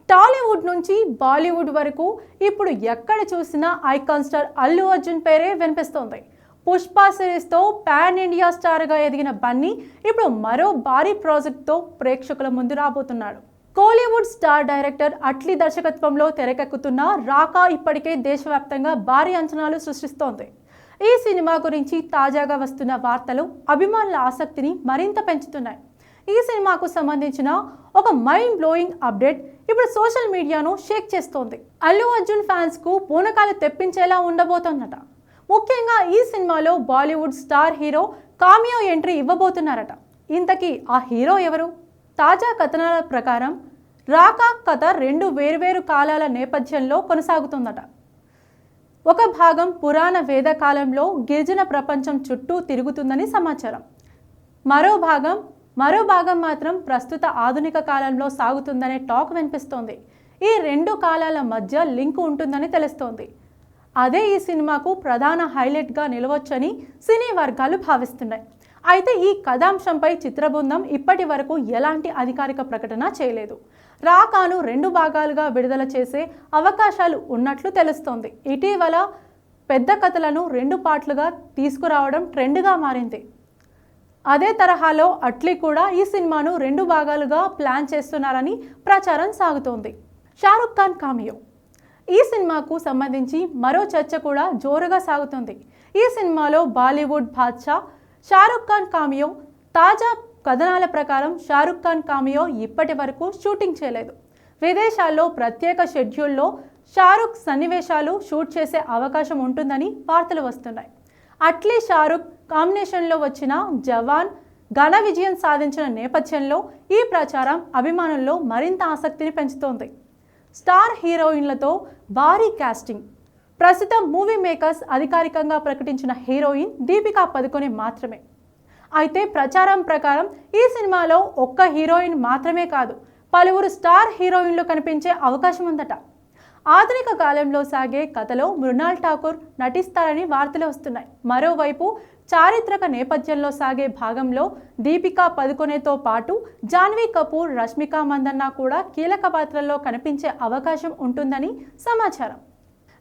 టాలీవుడ్ నుంచి బాలీవుడ్ వరకు ఇప్పుడు ఎక్కడ చూసినా ఐకాన్ స్టార్ అల్లు అర్జున్ పేరే వినిపిస్తోంది. పుష్ప సిరీస్తో పాన్ ఇండియా స్టార్గా ఎదిగిన బన్నీ ఇప్పుడు మరో భారీ ప్రాజెక్ట్తో ప్రేక్షకుల ముందు రాబోతున్నాడు. కోలీవుడ్ స్టార్ డైరెక్టర్ అట్లీ దర్శకత్వంలో తెరకెక్కుతున్న రాకా ఇప్పటికే దేశవ్యాప్తంగా భారీ అంచనాలు సృష్టిస్తోంది. ఈ సినిమా గురించి తాజాగా వస్తున్న వార్తలు అభిమానుల ఆసక్తిని మరింత పెంచుతున్నాయి. ఈ సినిమాకు సంబంధించిన ఒక మైండ్ బ్లోయింగ్ అప్డేట్ ఇప్పుడు సోషల్ మీడియాను షేక్ చేస్తోంది. అల్లు అర్జున్ ఫ్యాన్స్ కు పూనకాలు తెప్పించేలా ఉండబోతోందట. ముఖ్యంగా ఈ సినిమాలో Bollywood star hero cameo entry ఇవ్వబోతున్నారట. ఇంతకీ ఆ హీరో ఎవరు? తాజా కథనాల ప్రకారం రాకా కథ 2 వేర్వేరు కాలాల నేపథ్యంలో కొనసాగుతుందట. ఒక భాగం పురాణ వేద కాలంలో గిరిజన ప్రపంచం చుట్టూ తిరుగుతుందని సమాచారం. మరో భాగం మాత్రం ప్రస్తుత ఆధునిక కాలంలో సాగుతుందనే టాక్ వినిపిస్తోంది. ఈ 2 కాలాల మధ్య లింక్ ఉంటుందని తెలుస్తోంది. అదే ఈ సినిమాకు ప్రధాన హైలైట్గా నిలవొచ్చని సినీ వర్గాలు భావిస్తున్నాయి. అయితే ఈ కథాంశంపై చిత్రబృందం ఇప్పటి వరకు ఎలాంటి అధికారిక ప్రకటన చేయలేదు. రాకాను 2 భాగాలుగా విడుదల చేసే అవకాశాలు ఉన్నట్లు తెలుస్తోంది. ఇటీవల పెద్ద కథలను 2 పార్ట్లుగా తీసుకురావడం ట్రెండ్గా మారింది. అదే తరహాలో అట్లీ కూడా ఈ సినిమాను 2 భాగాలుగా ప్లాన్ చేస్తున్నారని ప్రచారం సాగుతోంది. షారుఖ్ ఖాన్ కామియో. ఈ సినిమాకు సంబంధించి మరో చర్చ కూడా జోరుగా సాగుతుంది. ఈ సినిమాలో బాలీవుడ్ బాద్షా షారుఖ్ ఖాన్ కామియో. తాజా కథనాల ప్రకారం షారుఖ్ ఖాన్ కామియో ఇప్పటి వరకు షూటింగ్ చేయలేదు. విదేశాల్లో ప్రత్యేక షెడ్యూల్లో షారుఖ్ సన్నివేశాలు షూట్ చేసే అవకాశం ఉంటుందని వార్తలు వస్తున్నాయి. అట్లీ షారుఖ్ కాంబినేషన్లో వచ్చిన జవాన్ ఘన విజయం సాధించిన నేపథ్యంలో ఈ ప్రచారం అభిమానుల్లో మరింత ఆసక్తిని పెంచుతోంది. స్టార్ హీరోయిన్లతో భారీ కాస్టింగ్. ప్రస్తుతం మూవీ మేకర్స్ అధికారికంగా ప్రకటించిన హీరోయిన్ దీపికా పదుకొనె మాత్రమే. అయితే ప్రచారం ప్రకారం ఈ సినిమాలో ఒక్క హీరోయిన్ మాత్రమే కాదు, పలువురు స్టార్ హీరోయిన్లు కనిపించే అవకాశం ఉందట. ఆధునిక కాలంలో సాగే కథలో మృణాల్ ఠాకూర్ నటిస్తారని వార్తలు వస్తున్నాయి. మరోవైపు చారిత్రక నేపథ్యంలో సాగే భాగంలో దీపికా పదుకొనెతో పాటు జాన్వీ కపూర్, రష్మిక మందన్న కూడా కీలక పాత్రల్లో కనిపించే అవకాశం ఉంటుందని సమాచారం.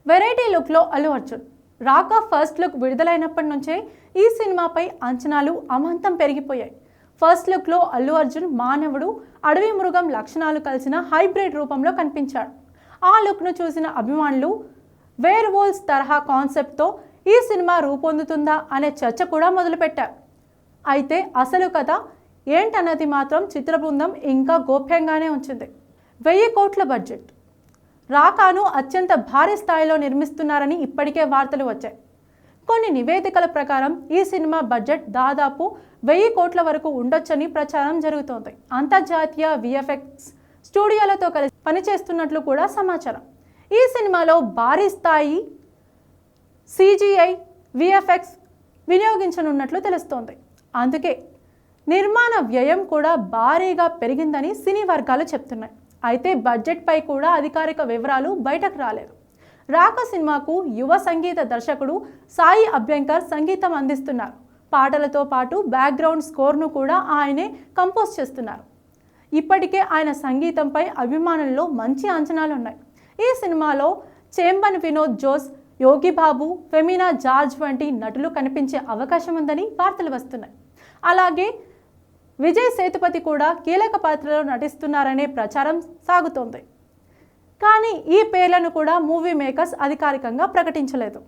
వెరైటీ లుక్లో అల్లు అర్జున్. రాకా ఫస్ట్ లుక్ విడుదలైనప్పటి నుంచే ఈ సినిమాపై అంచనాలు అమాంతం పెరిగిపోయాయి. ఫస్ట్ లుక్లో అల్లు అర్జున్ మానవుడు, అడవి మృగం లక్షణాలు కలిసిన హైబ్రిడ్ రూపంలో కనిపించాడు. ఆ లుక్ను చూసిన అభిమానులు వేర్ వోల్స్ తరహా కాన్సెప్ట్తో ఈ సినిమా రూపొందుతుందా అనే చర్చ కూడా మొదలుపెట్టారు. అయితే అసలు కథ ఏంటన్నది మాత్రం చిత్రబృందం ఇంకా గోప్యంగానే ఉంచింది. 1000 కోట్ల బడ్జెట్. రాకాను అత్యంత భారీ స్థాయిలో నిర్మిస్తున్నారని ఇప్పటికే వార్తలు వచ్చాయి. కొన్ని నివేదికల ప్రకారం ఈ సినిమా బడ్జెట్ దాదాపు 1000 కోట్ల వరకు ఉండొచ్చని ప్రచారం జరుగుతోంది. అంతర్జాతీయ విఎఫ్ఎక్స్ స్టూడియోలతో కలిసి పనిచేస్తున్నట్లు కూడా సమాచారం. ఈ సినిమాలో భారీ స్థాయి CGI విఎఫ్ఎక్స్ వినియోగించనున్నట్లు తెలుస్తోంది. అందుకే నిర్మాణ వ్యయం కూడా భారీగా పెరిగిందని సినీ వర్గాలు చెప్తున్నాయి. అయితే బడ్జెట్పై కూడా అధికారిక వివరాలు బయటకు రాలేదు. రాకా సినిమాకు యువ సంగీత దర్శకుడు సాయి అభ్యంకర్ సంగీతం అందిస్తున్నారు. పాటలతో పాటు బ్యాక్గ్రౌండ్ స్కోర్ను కూడా ఆయనే కంపోజ్ చేస్తున్నారు. ఇప్పటికే ఆయన సంగీతంపై అభిమానుల్లో మంచి అంచనాలు ఉన్నాయి. ఈ సినిమాలో చేంబన్ వినోద్ జోస్, యోగి బాబు, ఫెమినా జార్జ్ వంటి నటులు కనిపించే అవకాశం ఉందని వార్తలు వస్తున్నాయి. అలాగే విజయ్ సేతుపతి కూడా కీలక పాత్రలో నటిస్తున్నారనే ప్రచారం సాగుతోంది. కానీ ఈ పేర్లను కూడా మూవీ మేకర్స్ అధికారికంగా ప్రకటించలేదు.